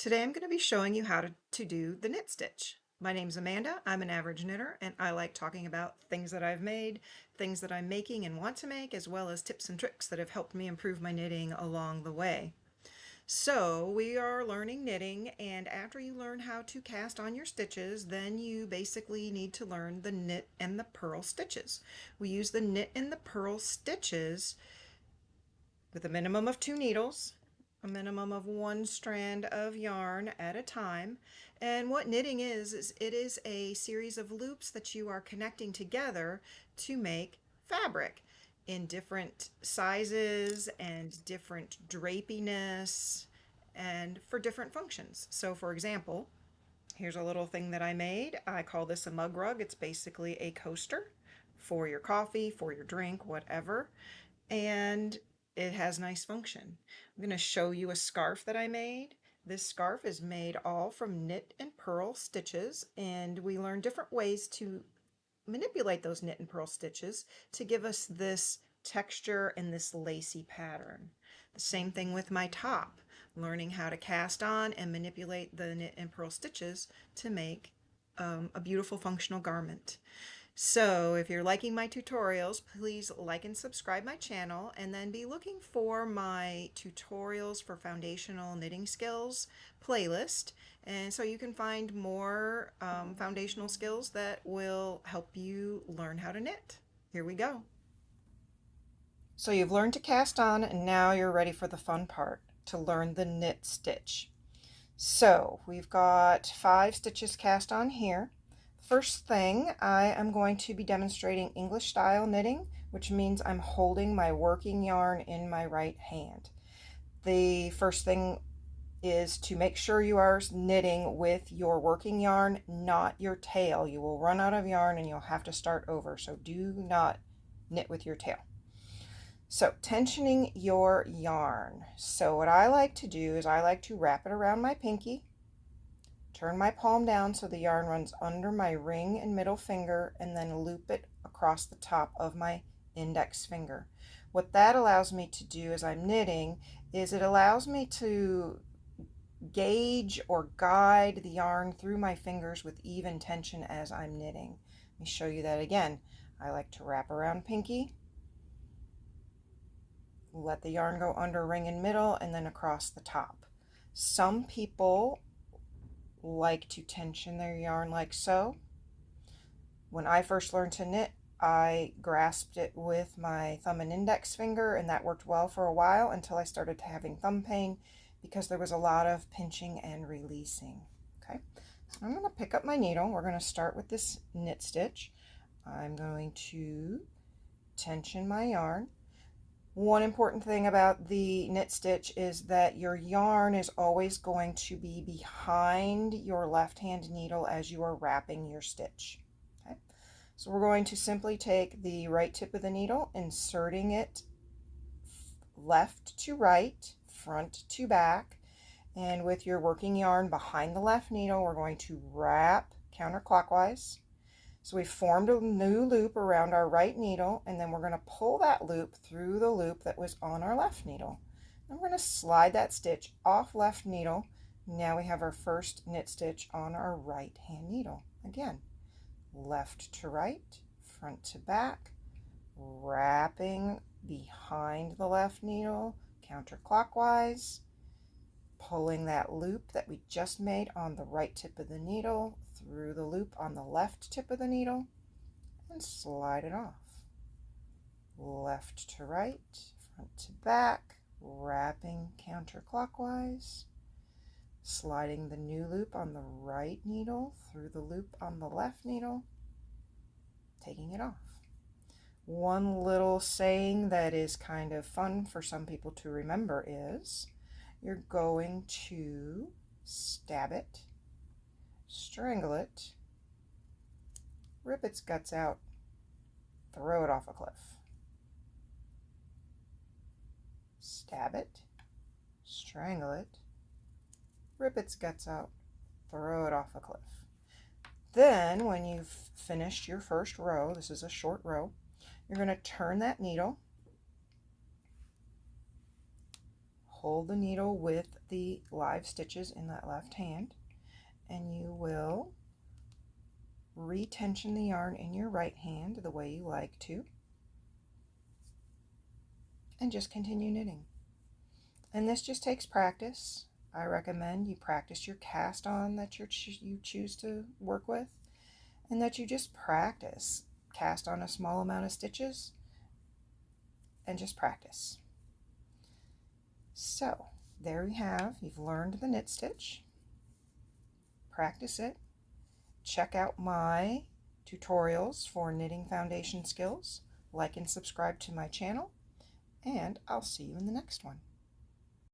Today I'm going to be showing you how to do the knit stitch. My name's Amanda, I'm an average knitter, and I like talking about things that I've made, things that I'm making and want to make, as well as tips and tricks that have helped me improve my knitting along the way. So we are learning knitting, and after you learn how to cast on your stitches, then you basically need to learn the knit and the purl stitches. We use the knit and the purl stitches with a minimum of 2 needles, a minimum of 1 strand of yarn at a time. And what knitting is it is a series of loops that you are connecting together to make fabric in different sizes and different drapiness and for different functions. So for example, here's a little thing that I made. I call this a mug rug. It's basically a coaster for your coffee, for your drink, whatever, and it has nice function. I'm going to show you a scarf that I made. This scarf is made all from knit and purl stitches, and we learn different ways to manipulate those knit and purl stitches to give us this texture and this lacy pattern. The same thing with my top, learning how to cast on and manipulate the knit and purl stitches to make a beautiful functional garment. So if you're liking my tutorials, please like and subscribe my channel, and then be looking for my tutorials for foundational knitting skills playlist. And so you can find more foundational skills that will help you learn how to knit. Here we go. So you've learned to cast on, and now you're ready for the fun part, to learn the knit stitch. So we've got 5 stitches cast on here. First thing, I am going to be demonstrating English style knitting, which means I'm holding my working yarn in my right hand. The first thing is to make sure you are knitting with your working yarn, not your tail. You will run out of yarn and you'll have to start over, so do not knit with your tail. So tensioning your yarn. So what I like to do is I like to wrap it around my pinky, turn my palm down so the yarn runs under my ring and middle finger, and then loop it across the top of my index finger. What that allows me to do as I'm knitting is it allows me to gauge or guide the yarn through my fingers with even tension as I'm knitting. Let me show you that again. I like to wrap around pinky, let the yarn go under ring and middle, and then across the top. Some people like to tension their yarn like so. When I first learned to knit, I grasped it with my thumb and index finger, and that worked well for a while until I started having thumb pain because there was a lot of pinching and releasing. Okay, so I'm going to pick up my needle. We're going to start with this knit stitch. I'm going to tension my yarn. One important thing about the knit stitch is that your yarn is always going to be behind your left hand needle as you are wrapping your stitch. Okay, so we're going to simply take the right tip of the needle, inserting it left to right, front to back, and with your working yarn behind the left needle, we're going to wrap counterclockwise. So we formed a new loop around our right needle, and then we're going to pull that loop through the loop that was on our left needle. And we're going to slide that stitch off left needle. Now we have our first knit stitch on our right hand needle. Again, left to right, front to back, wrapping behind the left needle, counterclockwise, pulling that loop that we just made on the right tip of the needle through the loop on the left tip of the needle, and slide it off. Left to right, front to back, wrapping counterclockwise, sliding the new loop on the right needle through the loop on the left needle, taking it off. One little saying that is kind of fun for some people to remember is you're going to stab it, strangle it, rip its guts out, throw it off a cliff. Stab it, strangle it, rip its guts out, throw it off a cliff. Then when you've finished your first row, this is a short row, you're going to turn that needle, pull the needle with the live stitches in that left hand, and you will retension the yarn in your right hand the way you like to, and just continue knitting. And this just takes practice. I recommend you practice your cast on that you choose to work with, and that you just practice. Cast on a small amount of stitches and just practice. So there you have, you've learned the knit stitch. Practice it. Check out my tutorials for knitting foundation skills. Like and subscribe to my channel, and I'll see you in the next one.